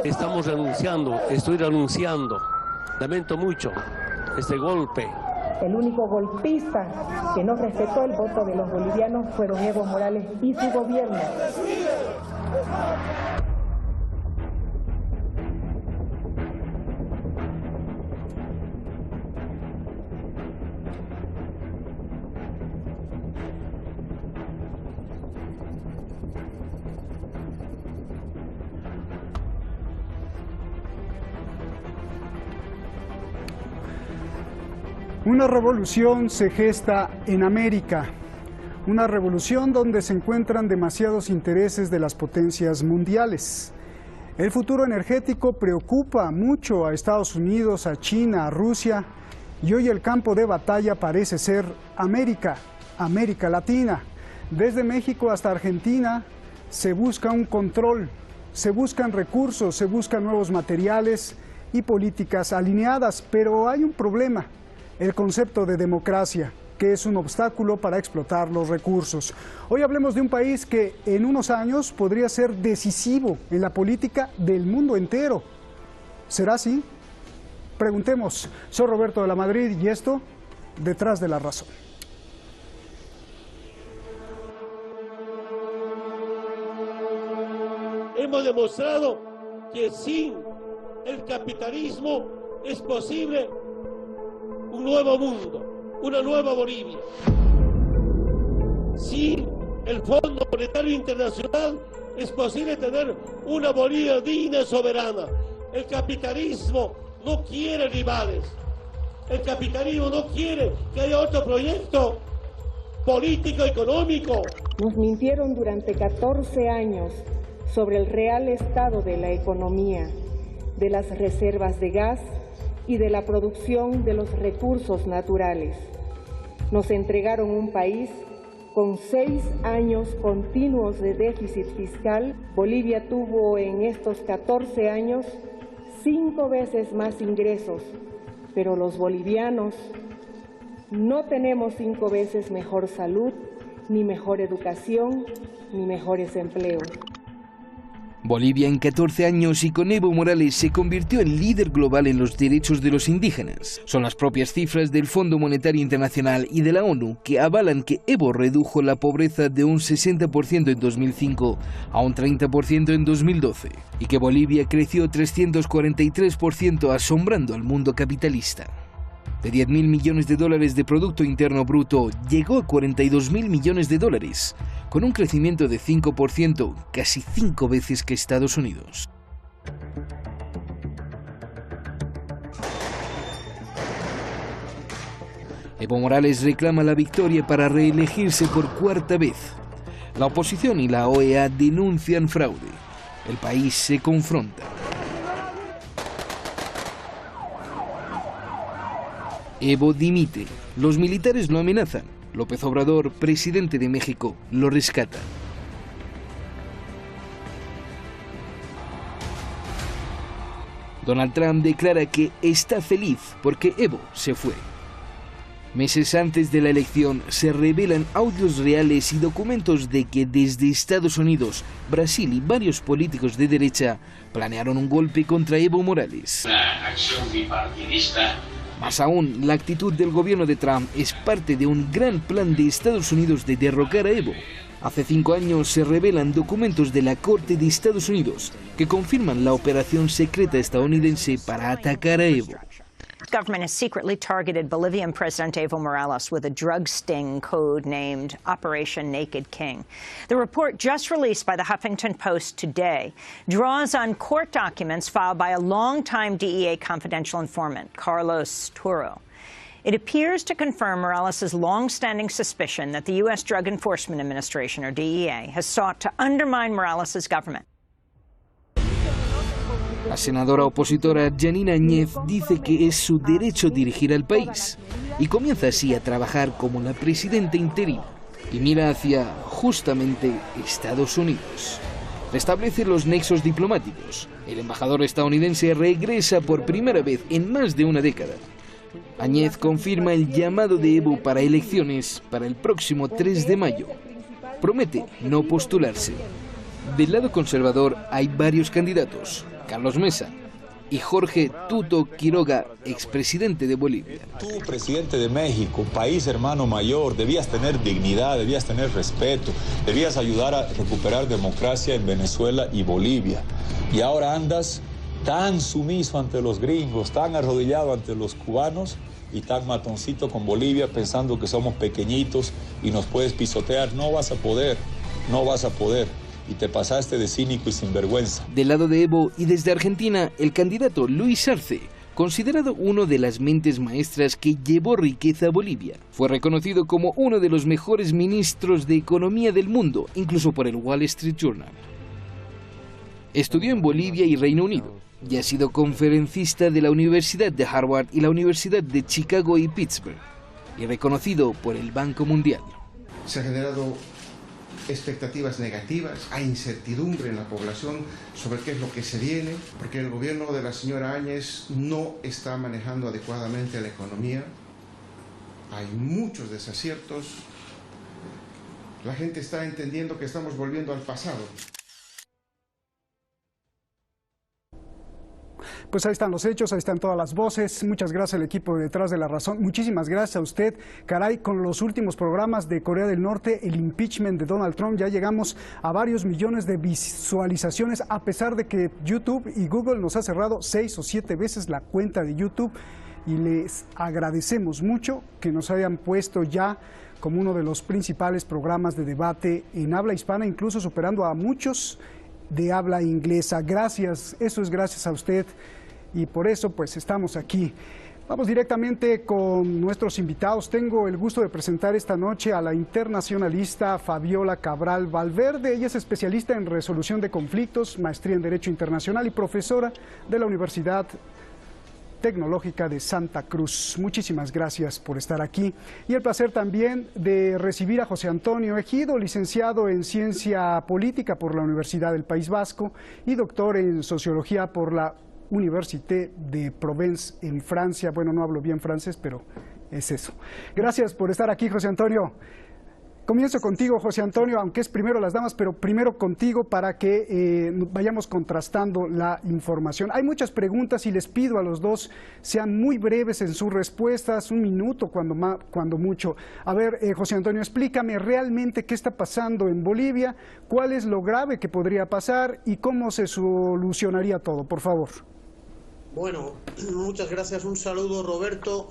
Estamos renunciando, estoy renunciando. Lamento mucho este golpe. El único golpista que no respetó el voto de los bolivianos fue don Evo Morales y su gobierno. Una revolución se gesta en América, una revolución donde se encuentran demasiados intereses de las potencias mundiales. El futuro energético preocupa mucho a Estados Unidos, a China, a Rusia, y hoy el campo de batalla parece ser América, América Latina. Desde México hasta Argentina se busca un control, se buscan recursos, se buscan nuevos materiales y políticas alineadas, pero hay un problema. El concepto de democracia, que es un obstáculo para explotar los recursos. Hoy hablemos de un país que en unos años podría ser decisivo en la política del mundo entero. ¿Será así? Preguntemos. Soy Roberto de la Madrid y esto, Detrás de la Razón. Hemos demostrado que sin el capitalismo es posible un nuevo mundo, una nueva Bolivia. Sin el Fondo Monetario Internacional es posible tener una Bolivia digna y soberana. El capitalismo no quiere rivales. El capitalismo no quiere que haya otro proyecto político, económico. Nos mintieron durante 14 años sobre el real estado de la economía, de las reservas de gas y de la producción de los recursos naturales. Nos entregaron un país con 6 años continuos de déficit fiscal. Bolivia tuvo en estos 14 años 5 veces más ingresos, pero los bolivianos no tenemos 5 veces mejor salud, ni mejor educación, ni mejores empleos. Bolivia en 14 años y con Evo Morales se convirtió en líder global en los derechos de los indígenas. Son las propias cifras del Fondo Monetario Internacional y de la ONU que avalan que Evo redujo la pobreza de un 60% en 2005 a un 30% en 2012 y que Bolivia creció 343% asombrando al mundo capitalista. De 10.000 millones de dólares de Producto Interno Bruto llegó a 42.000 millones de dólares, con un crecimiento de 5%, casi 5 veces que Estados Unidos. Evo Morales reclama la victoria para reelegirse por 4ª vez. La oposición y la OEA denuncian fraude. El país se confronta. Evo dimite. Los militares lo amenazan. López Obrador, presidente de México, lo rescata. Donald Trump declara que está feliz porque Evo se fue. Meses antes de la elección se revelan audios reales y documentos de que desde Estados Unidos, Brasil y varios políticos de derecha planearon un golpe contra Evo Morales. Una acción bipartidista. Más aún, la actitud del gobierno de Trump es parte de un gran plan de Estados Unidos de derrocar a Evo. Hace 5 años se revelan documentos de la Corte de Estados Unidos que confirman la operación secreta estadounidense para atacar a Evo. The government has secretly targeted Bolivian President Evo Morales with a drug sting code-named Operation Naked King. The report, just released by the Huffington Post today, draws on court documents filed by a longtime DEA confidential informant, Carlos Turo. It appears to confirm Morales' long-standing suspicion that the U.S. Drug Enforcement Administration, or DEA, has sought to undermine Morales' government. La senadora opositora Yanina Áñez dice que es su derecho dirigir al país y comienza así a trabajar como la presidenta interina y mira hacia, justamente, Estados Unidos. Restablece los nexos diplomáticos. El embajador estadounidense regresa por primera vez en más de una década. Áñez confirma el llamado de Evo para elecciones para el próximo 3 de mayo. Promete no postularse. Del lado conservador hay varios candidatos. Carlos Mesa y Jorge Tuto Quiroga, expresidente de Bolivia. Tú, presidente de México, país hermano mayor, debías tener dignidad, debías tener respeto, debías ayudar a recuperar democracia en Venezuela y Bolivia. Y ahora andas tan sumiso ante los gringos, tan arrodillado ante los cubanos y tan matoncito con Bolivia, pensando que somos pequeñitos y nos puedes pisotear. No vas a poder, no vas a poder. Y te pasaste de cínico y sinvergüenza. Del lado de Evo y desde Argentina, el candidato Luis Arce, considerado uno de las mentes maestras que llevó riqueza a Bolivia, fue reconocido como uno de los mejores ministros de economía del mundo, incluso por el Wall Street Journal. Estudió en Bolivia y Reino Unido y ha sido conferencista de la Universidad de Harvard y la Universidad de Chicago y Pittsburgh, y reconocido por el Banco Mundial. Se ha generado expectativas negativas, hay incertidumbre en la población sobre qué es lo que se viene, porque el gobierno de la señora Áñez no está manejando adecuadamente la economía, hay muchos desaciertos, la gente está entendiendo que estamos volviendo al pasado. Pues ahí están los hechos, ahí están todas las voces. Muchas gracias al equipo de Detrás de la Razón. Muchísimas gracias a usted. Caray, con los últimos programas de Corea del Norte, el impeachment de Donald Trump, ya llegamos a varios millones de visualizaciones, a pesar de que YouTube y Google nos ha cerrado 6 o 7 veces la cuenta de YouTube. Y les agradecemos mucho que nos hayan puesto ya como uno de los principales programas de debate en habla hispana, incluso superando a muchos de habla inglesa. Gracias, eso es gracias a usted. Y por eso pues estamos aquí. Vamos directamente con nuestros invitados. Tengo el gusto de presentar esta noche a la internacionalista Fabiola Cabral Valverde. Ella es especialista en resolución de conflictos, maestría en Derecho Internacional y profesora de la Universidad Tecnológica de Santa Cruz. Muchísimas gracias por estar aquí. Y el placer también de recibir a José Antonio Ejido, licenciado en Ciencia Política por la Universidad del País Vasco y doctor en Sociología por la Université de Provence en Francia. Bueno, no hablo bien francés, pero es eso. Gracias por estar aquí, José Antonio. Comienzo contigo, José Antonio, aunque es primero las damas, pero primero contigo para que vayamos contrastando la información. Hay muchas preguntas y les pido a los dos sean muy breves en sus respuestas, 1 minuto cuando mucho. A ver, José Antonio, explícame realmente qué está pasando en Bolivia, cuál es lo grave que podría pasar y cómo se solucionaría todo, por favor. Bueno, muchas gracias. Un saludo, Roberto.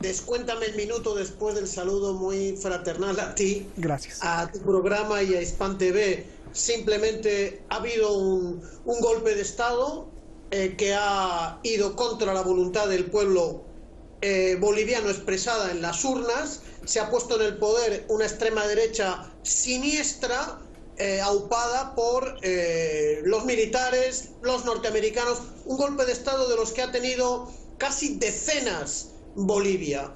Descuéntame el minuto después del saludo muy fraternal a ti. Gracias. A tu programa y a Hispan TV. Simplemente ha habido un golpe de Estado que ha ido contra la voluntad del pueblo boliviano expresada en las urnas. Se ha puesto en el poder una extrema derecha siniestra, aupada por los militares, los norteamericanos, un golpe de Estado de los que ha tenido casi decenas Bolivia,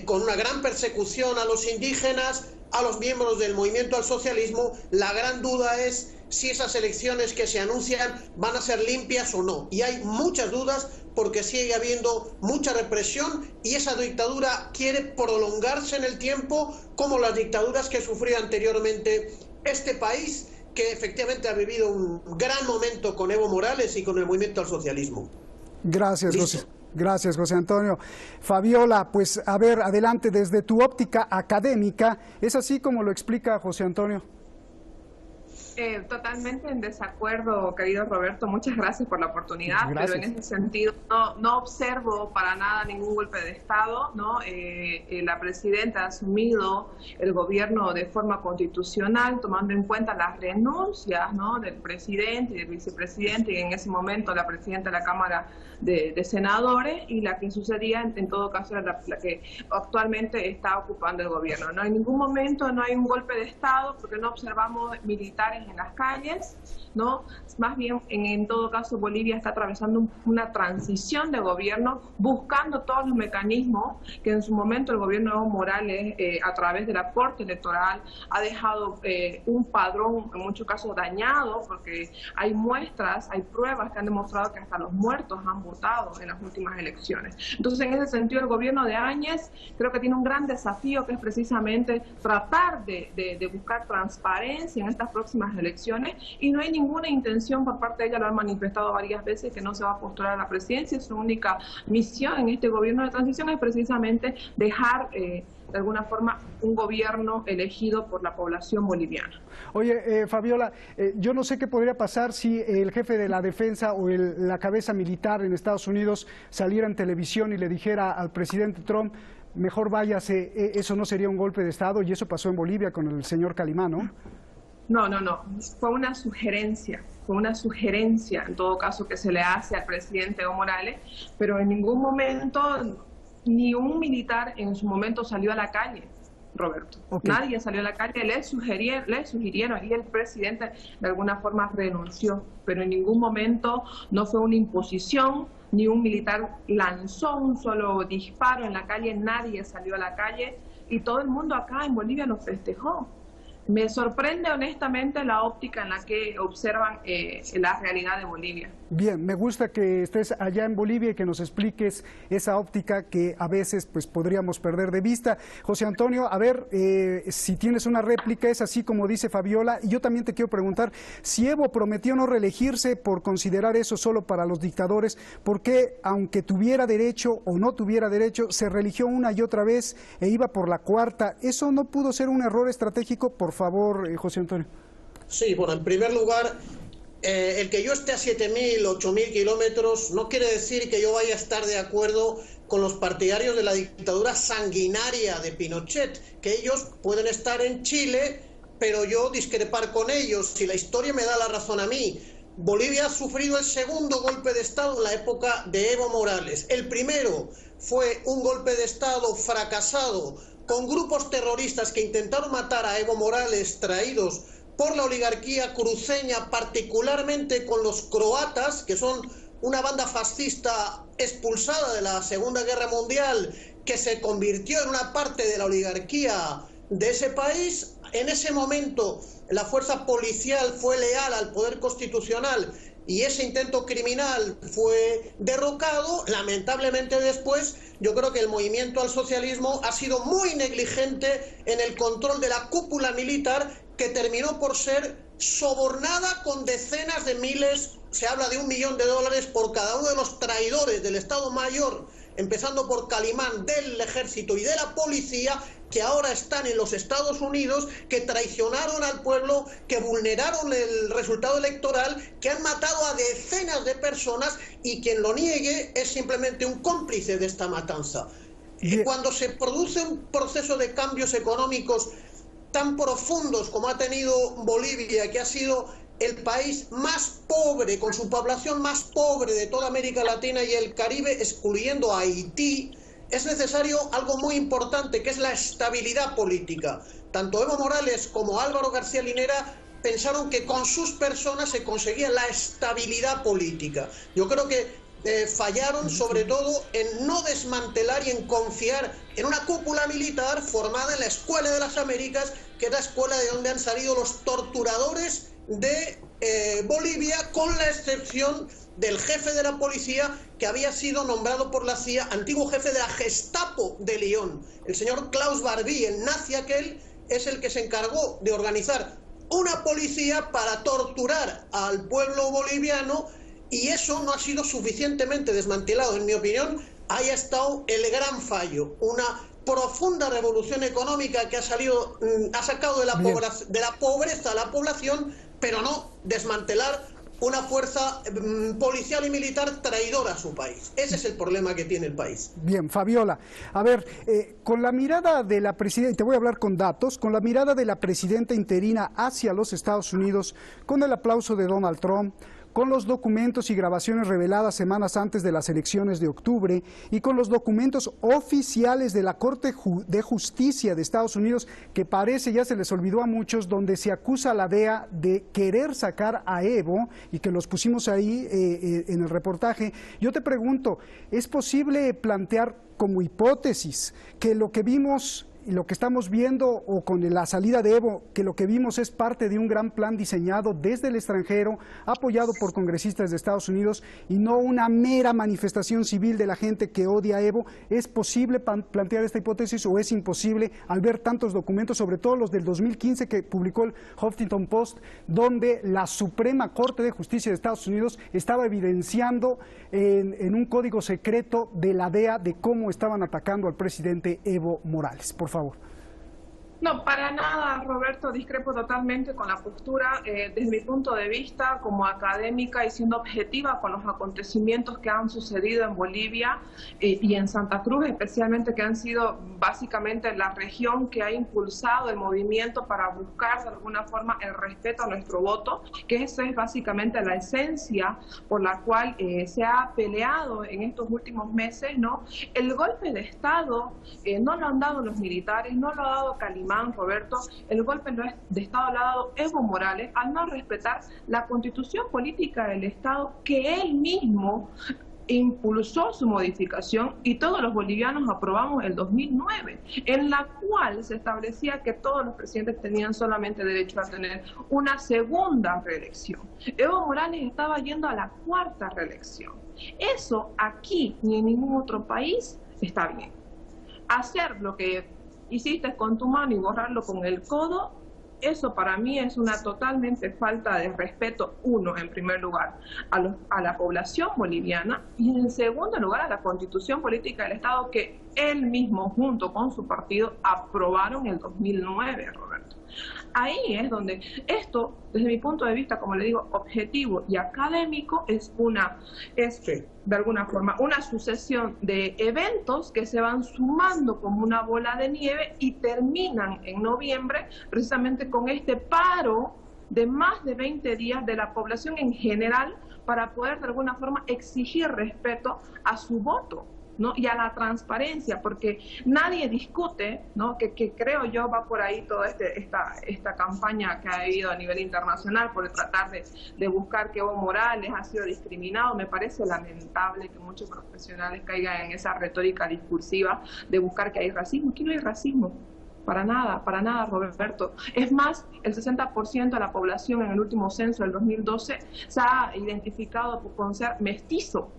con una gran persecución a los indígenas, a los miembros del movimiento al socialismo. La gran duda es si esas elecciones que se anuncian van a ser limpias o no. Y hay muchas dudas porque sigue habiendo mucha represión y esa dictadura quiere prolongarse en el tiempo como las dictaduras que sufrió anteriormente este país, que efectivamente ha vivido un gran momento con Evo Morales y con el movimiento al socialismo. Gracias, José. Gracias, José Antonio. Fabiola, pues a ver, adelante desde tu óptica académica, ¿es así como lo explica José Antonio? Totalmente en desacuerdo, querido Roberto, muchas gracias por la oportunidad, gracias. Pero en ese sentido no observo para nada ningún golpe de Estado, ¿no? La presidenta ha asumido el gobierno de forma constitucional, tomando en cuenta las renuncias, ¿no?, del presidente y del vicepresidente, y en ese momento la presidenta de la Cámara de Senadores, y la que sucedía en todo caso era la que actualmente está ocupando el gobierno. No, en ningún momento no hay un golpe de Estado porque no observamos militares en las calles, ¿no? Más bien, en todo caso, Bolivia está atravesando una transición de gobierno, buscando todos los mecanismos que en su momento el gobierno de Evo Morales, a través de la Corte Electoral, ha dejado un padrón, en muchos casos dañado, porque hay muestras, hay pruebas que han demostrado que hasta los muertos han votado en las últimas elecciones. Entonces, en ese sentido, el gobierno de Áñez creo que tiene un gran desafío, que es precisamente tratar de buscar transparencia en estas próximas próximas elecciones y no hay ninguna intención por parte de ella, lo han manifestado varias veces, que no se va a postular a la presidencia. Su única misión en este gobierno de transición es precisamente dejar de alguna forma un gobierno elegido por la población boliviana. Oye, Fabiola, yo no sé qué podría pasar si el jefe de la defensa o la cabeza militar en Estados Unidos saliera en televisión y le dijera al presidente Trump, mejor váyase. Eso no sería un golpe de Estado, y eso pasó en Bolivia con el señor Calimán, ¿no? No, fue una sugerencia en todo caso que se le hace al presidente Evo Morales, pero en ningún momento ni un militar en su momento salió a la calle, Roberto. Okay. Nadie salió a la calle, le sugirieron y el presidente de alguna forma renunció, pero en ningún momento no fue una imposición, ni un militar lanzó un solo disparo en la calle, nadie salió a la calle y todo el mundo acá en Bolivia lo festejó. Me sorprende honestamente la óptica en la que observan la realidad de Bolivia. Bien, me gusta que estés allá en Bolivia y que nos expliques esa óptica que a veces pues podríamos perder de vista. José Antonio, a ver, si tienes una réplica, es así como dice Fabiola, y yo también te quiero preguntar, si Evo prometió no reelegirse por considerar eso solo para los dictadores, ¿por qué, aunque tuviera derecho o no tuviera derecho, se reeligió una y otra vez e iba por la cuarta? ¿Eso no pudo ser un error estratégico? Por favor, José Antonio. Sí, bueno, en primer lugar, el que yo esté a 7.000, 8.000 kilómetros no quiere decir que yo vaya a estar de acuerdo con los partidarios de la dictadura sanguinaria de Pinochet, que ellos pueden estar en Chile, pero yo discrepar con ellos, si la historia me da la razón a mí. Bolivia ha sufrido el segundo golpe de Estado en la época de Evo Morales. El primero fue un golpe de Estado fracasado con grupos terroristas que intentaron matar a Evo Morales, traídos por la oligarquía cruceña, particularmente con los croatas, que son una banda fascista expulsada de la Segunda Guerra Mundial, que se convirtió en una parte de la oligarquía de ese país. En ese momento la fuerza policial fue leal al poder constitucional y ese intento criminal fue derrocado. Lamentablemente después yo creo que el movimiento al socialismo ha sido muy negligente en el control de la cúpula militar, que terminó por ser sobornada con decenas de miles, se habla de $1 millón por cada uno de los traidores del Estado Mayor, empezando por Calimán, del ejército y de la policía, que ahora están en los Estados Unidos, que traicionaron al pueblo, que vulneraron el resultado electoral, que han matado a decenas de personas, y quien lo niegue es simplemente un cómplice de esta matanza. Cuando se produce un proceso de cambios económicos tan profundos como ha tenido Bolivia, que ha sido el país más pobre, con su población más pobre de toda América Latina y el Caribe, excluyendo a Haití, es necesario algo muy importante, que es la estabilidad política. Tanto Evo Morales como Álvaro García Linera pensaron que con sus personas se conseguía la estabilidad política. Yo creo que fallaron sobre todo en no desmantelar y en confiar en una cúpula militar formada en la Escuela de las Américas, que es la escuela de donde han salido los torturadores de Bolivia, con la excepción del jefe de la policía, que había sido nombrado por la CIA, antiguo jefe de la Gestapo de Lyon. El señor Klaus Barbie, el nazi aquel, es el que se encargó de organizar una policía para torturar al pueblo boliviano, y eso no ha sido suficientemente desmantelado. En mi opinión, ahí ha estado el gran fallo, una profunda revolución económica que ha sacado de la pobreza a la población, pero no desmantelar una fuerza policial y militar traidora a su país. Ese es el problema que tiene el país. Bien, Fabiola, a ver, con la mirada de la presidenta, y te voy a hablar con datos, con la mirada de la presidenta interina hacia los Estados Unidos, con el aplauso de Donald Trump, con los documentos y grabaciones reveladas semanas antes de las elecciones de octubre y con los documentos oficiales de la Corte de Justicia de Estados Unidos, que parece ya se les olvidó a muchos, donde se acusa a la DEA de querer sacar a Evo, y que los pusimos ahí en el reportaje. Yo te pregunto, ¿es posible plantear como hipótesis que lo que vimos lo que estamos viendo, o con la salida de Evo, que lo que vimos es parte de un gran plan diseñado desde el extranjero, apoyado por congresistas de Estados Unidos, y no una mera manifestación civil de la gente que odia a Evo? ¿Es posible plantear esta hipótesis o es imposible al ver tantos documentos, sobre todo los del 2015 que publicó el Huffington Post, donde la Suprema Corte de Justicia de Estados Unidos estaba evidenciando en un código secreto de la DEA de cómo estaban atacando al presidente Evo Morales? Por favor. No, para nada, Roberto, discrepo totalmente con la postura. Desde mi punto de vista, como académica y siendo objetiva con los acontecimientos que han sucedido en Bolivia y en Santa Cruz, especialmente, que han sido básicamente la región que ha impulsado el movimiento para buscar de alguna forma el respeto a nuestro voto, que esa es básicamente la esencia por la cual se ha peleado en estos últimos meses, ¿no? El golpe de Estado no lo han dado los militares, no lo ha dado Calimán, Roberto. El golpe de Estado lo ha dado Evo Morales al no respetar la constitución política del Estado, que él mismo impulsó su modificación y todos los bolivianos aprobamos el 2009, en la cual se establecía que todos los presidentes tenían solamente derecho a tener una segunda reelección. Evo Morales estaba yendo a la cuarta reelección. Eso aquí ni en ningún otro país está bien. Hacer lo que hiciste con tu mano y borrarlo con el codo, eso para mí es una totalmente falta de respeto, uno, en primer lugar, a la población boliviana, y en segundo lugar a la constitución política del Estado que él mismo, junto con su partido, aprobaron en el 2009, Roberto. Ahí es donde esto, desde mi punto de vista, como le digo, objetivo y académico, es de alguna forma una sucesión de eventos que se van sumando como una bola de nieve y terminan en noviembre precisamente con este paro de más de 20 días de la población en general para poder de alguna forma exigir respeto a su voto, ¿no? Y a la transparencia, porque nadie discute, ¿no? que creo yo va por ahí toda esta campaña que ha habido a nivel internacional por tratar de buscar que Evo Morales ha sido discriminado. Me parece lamentable que muchos profesionales caigan en esa retórica discursiva de buscar que hay racismo. Aquí no hay racismo. Para nada, Roberto. Es más, el 60% de la población en el último censo del 2012 se ha identificado con ser mestizo.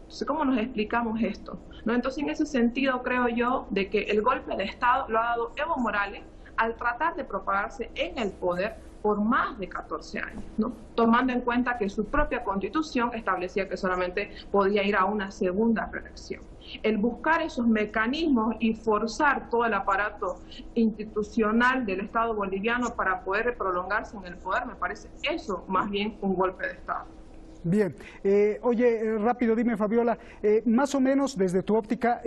Entonces, ¿cómo nos explicamos esto? ¿No? Entonces, en ese sentido, creo yo de que el golpe de Estado lo ha dado Evo Morales al tratar de propagarse en el poder por más de 14 años, ¿no? Tomando en cuenta que su propia constitución establecía que solamente podía ir a una segunda reelección. El buscar esos mecanismos y forzar todo el aparato institucional del Estado boliviano para poder prolongarse en el poder, me parece eso más bien un golpe de Estado. Bien, oye, rápido, dime, Fabiola, más o menos desde tu óptica,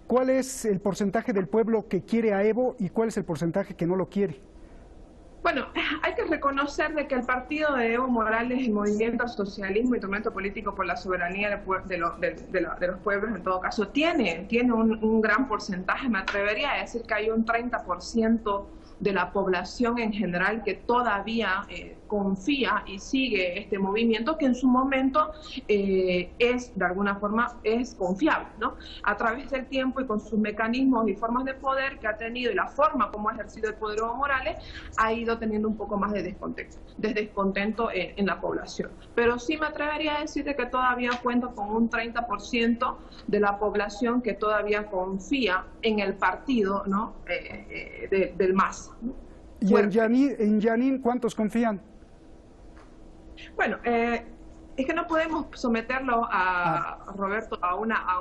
¿cuál es el porcentaje del pueblo que quiere a Evo y cuál es el porcentaje que no lo quiere? Bueno, hay que reconocer de que el partido de Evo Morales, el Movimiento al Socialismo, Instrumento Político por la Soberanía de los Pueblos, en todo caso, tiene un gran porcentaje. Me atrevería a decir que hay un 30% de la población en general que todavía confía y sigue este movimiento, que en su momento es, de alguna forma, es confiable, ¿no? A través del tiempo y con sus mecanismos y formas de poder que ha tenido y la forma como ha ejercido el poder Evo Morales, ha ido teniendo un poco más de descontento en la población. Pero sí me atrevería a decir que todavía cuento con un 30% de la población que todavía confía en el partido, ¿no? Del MAS. ¿no? ¿Y en Yanín cuántos confían? Bueno, es que no podemos someterlo Roberto, a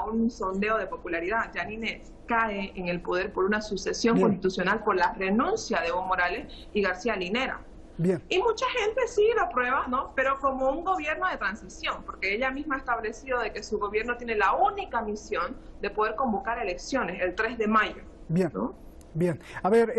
un sondeo de popularidad. Yanine cae en el poder por una sucesión constitucional por la renuncia de Evo Morales y García Linera. Bien. Y mucha gente sí lo aprueba, ¿no? Pero como un gobierno de transición, porque ella misma ha establecido de que su gobierno tiene la única misión de poder convocar elecciones el 3 de mayo. Bien, ¿no? Bien. A ver,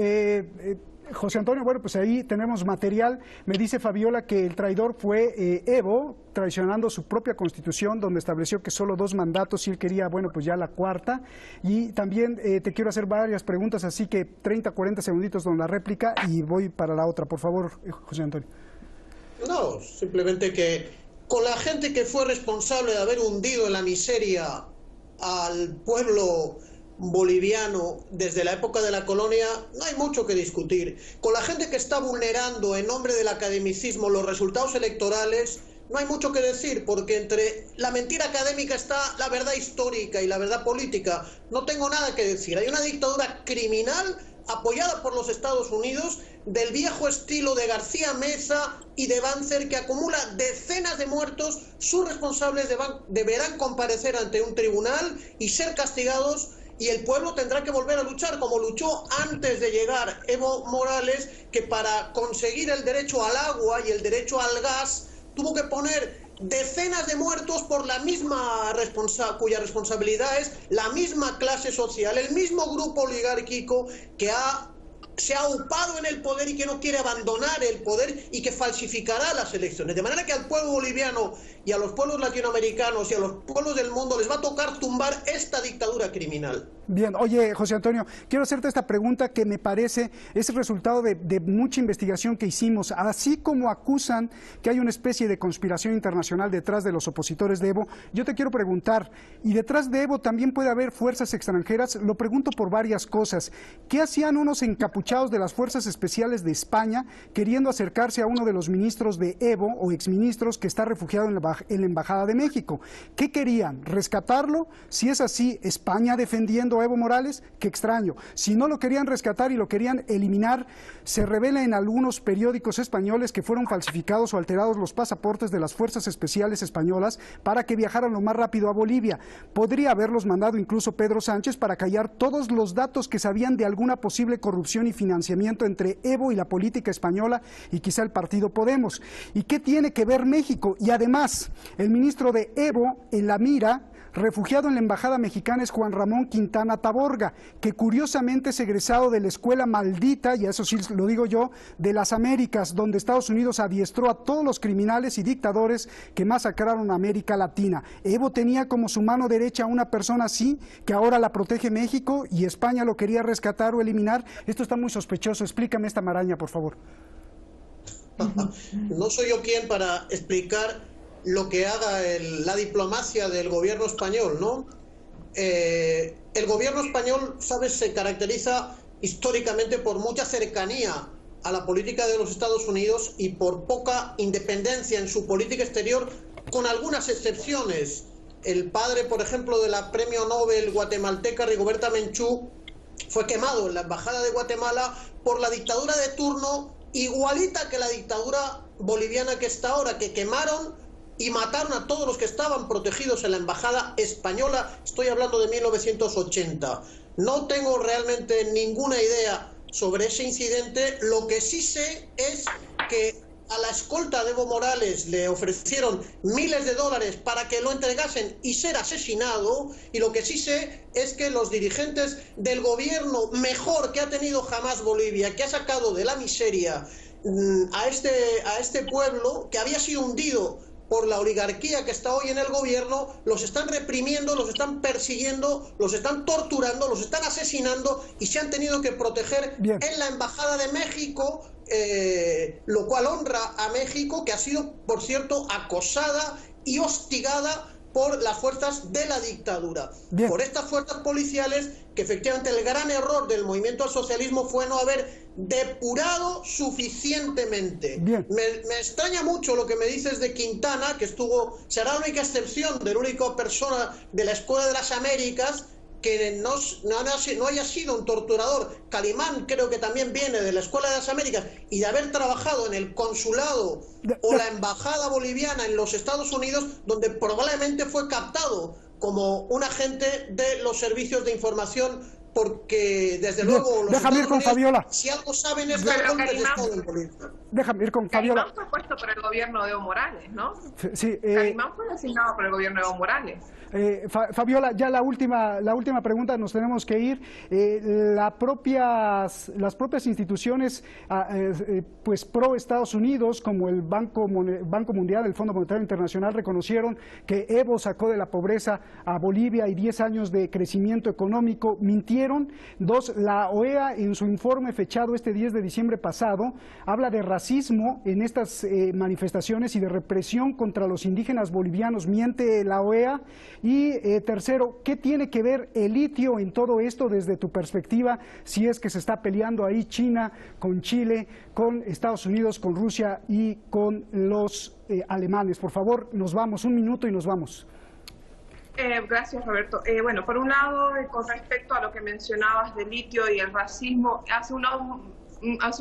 José Antonio, bueno, pues ahí tenemos material. Me dice Fabiola que el traidor fue Evo, traicionando su propia constitución, donde estableció que solo 2 mandatos y él quería, bueno, pues ya la cuarta. Y también te quiero hacer varias preguntas, así que 30, 40 segunditos con la réplica y voy para la otra. Por favor, José Antonio. No, simplemente que con la gente que fue responsable de haber hundido en la miseria al pueblo boliviano desde la época de la colonia, no hay mucho que discutir. Con la gente que está vulnerando en nombre del academicismo los resultados electorales, no hay mucho que decir, porque entre la mentira académica está la verdad histórica y la verdad política. No tengo nada que decir. Hay una dictadura criminal apoyada por los Estados Unidos, del viejo estilo de García Meza y de Banzer, que acumula decenas de muertos. Sus responsables deberán comparecer ante un tribunal y ser castigados, y el pueblo tendrá que volver a luchar como luchó antes de llegar Evo Morales, que para conseguir el derecho al agua y el derecho al gas tuvo que poner decenas de muertos por la misma cuya responsabilidad es la misma clase social, el mismo grupo oligárquico que se ha upado en el poder y que no quiere abandonar el poder y que falsificará las elecciones. De manera que al pueblo boliviano y a los pueblos latinoamericanos y a los pueblos del mundo les va a tocar tumbar esta dictadura criminal. Bien, oye, José Antonio, quiero hacerte esta pregunta que me parece es el resultado de mucha investigación que hicimos. Así como acusan que hay una especie de conspiración internacional detrás de los opositores de Evo, yo te quiero preguntar, ¿y detrás de Evo también puede haber fuerzas extranjeras? Lo pregunto por varias cosas. ¿Qué hacían unos encapuchados de las fuerzas especiales de España queriendo acercarse a uno de los ministros de Evo o exministros que está refugiado en la Embajada de México? ¿Qué querían? ¿Rescatarlo? Si es así, ¿España defendiendo a Evo Morales? Qué extraño. Si no lo querían rescatar y lo querían eliminar, se revela en algunos periódicos españoles que fueron falsificados o alterados los pasaportes de las fuerzas especiales españolas para que viajaran lo más rápido a Bolivia. Podría haberlos mandado incluso Pedro Sánchez para callar todos los datos que sabían de alguna posible corrupción y financiamiento entre Evo y la política española y quizá el partido Podemos. ¿Y qué tiene que ver México? Y además, el ministro de Evo en la mira, refugiado en la embajada mexicana, es Juan Ramón Quintana Taborga, que curiosamente es egresado de la escuela maldita, y eso sí lo digo yo, de las Américas, donde Estados Unidos adiestró a todos los criminales y dictadores que masacraron a América Latina. Evo tenía como su mano derecha a una persona así, que ahora la protege México, y España lo quería rescatar o eliminar. Esto está muy sospechoso. Explícame esta maraña, por favor. No soy yo quien para explicar lo que haga la diplomacia del gobierno español, ¿no? El gobierno español, ¿sabes?, se caracteriza históricamente por mucha cercanía a la política de los Estados Unidos y por poca independencia en su política exterior, con algunas excepciones. El padre, por ejemplo, de la premio Nobel guatemalteca Rigoberta Menchú fue quemado en la embajada de Guatemala por la dictadura de turno, igualita que la dictadura boliviana que está ahora, que quemaron y mataron a todos los que estaban protegidos en la embajada española. Estoy hablando de 1980. No tengo realmente ninguna idea sobre ese incidente. Lo que sí sé es que a la escolta de Evo Morales le ofrecieron miles de dólares para que lo entregasen y ser asesinado, y lo que sí sé es que los dirigentes del gobierno mejor que ha tenido jamás Bolivia, que ha sacado de la miseria a este pueblo que había sido hundido por la oligarquía que está hoy en el gobierno, los están reprimiendo, los están persiguiendo, los están torturando, los están asesinando y se han tenido que proteger en la Embajada de México, lo cual honra a México, que ha sido, por cierto, acosada y hostigada por las fuerzas de la dictadura. Por estas fuerzas policiales, que efectivamente el gran error del movimiento al socialismo fue no haber depurado suficientemente. Me extraña mucho lo que me dices de Quintana, que será la única excepción de la única persona de la Escuela de las Américas que no haya sido un torturador. Calimán creo que también viene de la Escuela de las Américas y de haber trabajado en el consulado o la embajada boliviana en los Estados Unidos, donde probablemente fue captado como un agente de los servicios de información, porque desde luego los déjame ir con Fabiola. Si algo saben es dar golpes de Estado en Bolivia. Déjame ir con Fabiola. Calimán fue puesto por el gobierno de Evo Morales, ¿no? Sí. Calimán fue designado por el gobierno de Evo Morales. Fabiola, ya la última pregunta, nos tenemos que ir. Las propias instituciones pues pro Estados Unidos, como el Banco Mundial, el Fondo Monetario Internacional, reconocieron que Evo sacó de la pobreza a Bolivia y 10 años de crecimiento económico. Mintieron cayeron. Dos, la OEA en su informe fechado este 10 de diciembre pasado habla de racismo en estas manifestaciones y de represión contra los indígenas bolivianos, miente la OEA. Y tercero, ¿qué tiene que ver el litio en todo esto desde tu perspectiva, si es que se está peleando ahí China con Chile, con Estados Unidos, con Rusia y con los alemanes? Por favor, nos vamos, un minuto y nos vamos. Gracias, Roberto. Bueno, por un lado, con respecto a lo que mencionabas del litio y el racismo, hace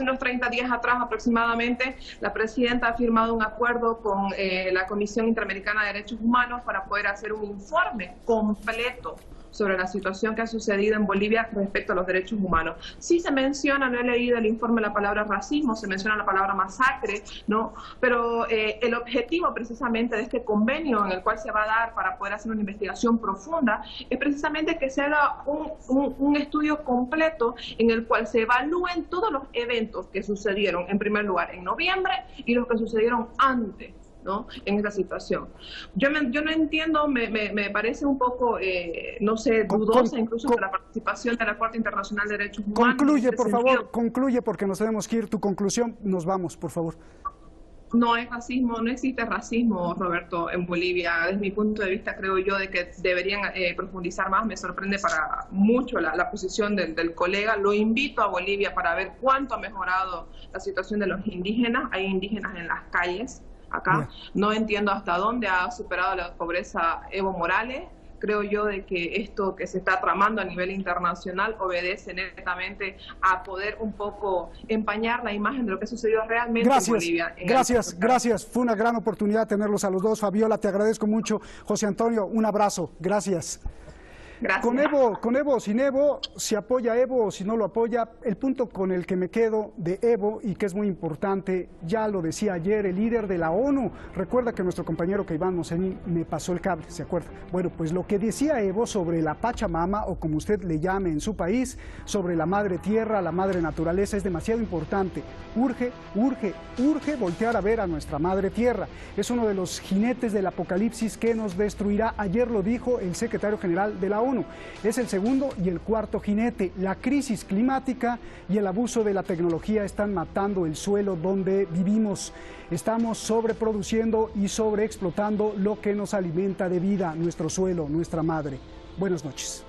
unos 30 días atrás aproximadamente, la presidenta ha firmado un acuerdo con la Comisión Interamericana de Derechos Humanos para poder hacer un informe completo sobre la situación que ha sucedido en Bolivia respecto a los derechos humanos. Sí se menciona, no he leído el informe, la palabra racismo, se menciona la palabra masacre, ¿no? Pero el objetivo precisamente de este convenio en el cual se va a dar para poder hacer una investigación profunda es precisamente que se haga un estudio completo en el cual se evalúen todos los eventos que sucedieron, en primer lugar, en noviembre y los que sucedieron antes, ¿no? En esta situación. Yo no entiendo, me parece un poco, no sé, dudosa incluso de la participación de la Corte Internacional de Derechos Humanos. Concluye, por favor, concluye, porque nos tenemos que ir. Tu conclusión, nos vamos, por favor. No es racismo, no existe racismo, Roberto, en Bolivia. Desde mi punto de vista, creo yo de que deberían profundizar más. Me sorprende para mucho la posición del colega. Lo invito a Bolivia para ver cuánto ha mejorado la situación de los indígenas. Hay indígenas en las calles acá. No entiendo hasta dónde ha superado la pobreza Evo Morales. Creo yo de que esto que se está tramando a nivel internacional obedece netamente a poder un poco empañar la imagen de lo que sucedió realmente en Bolivia. Gracias. Fue una gran oportunidad tenerlos a los dos. Fabiola, te agradezco mucho. José Antonio, un abrazo. Gracias. Gracias. Con Evo o sin Evo, si apoya a Evo o si no lo apoya, el punto con el que me quedo de Evo y que es muy importante, ya lo decía ayer el líder de la ONU, recuerda que nuestro compañero Iván Moseni me pasó el cable, ¿se acuerda? Bueno, pues lo que decía Evo sobre la Pachamama, o como usted le llame en su país, sobre la madre tierra, la madre naturaleza, es demasiado importante. Urge voltear a ver a nuestra madre tierra. Es uno de los jinetes del apocalipsis que nos destruirá. Ayer lo dijo el secretario general de la ONU. Es el segundo y el cuarto jinete. La crisis climática y el abuso de la tecnología están matando el suelo donde vivimos. Estamos sobreproduciendo y sobreexplotando lo que nos alimenta de vida, nuestro suelo, nuestra madre. Buenas noches.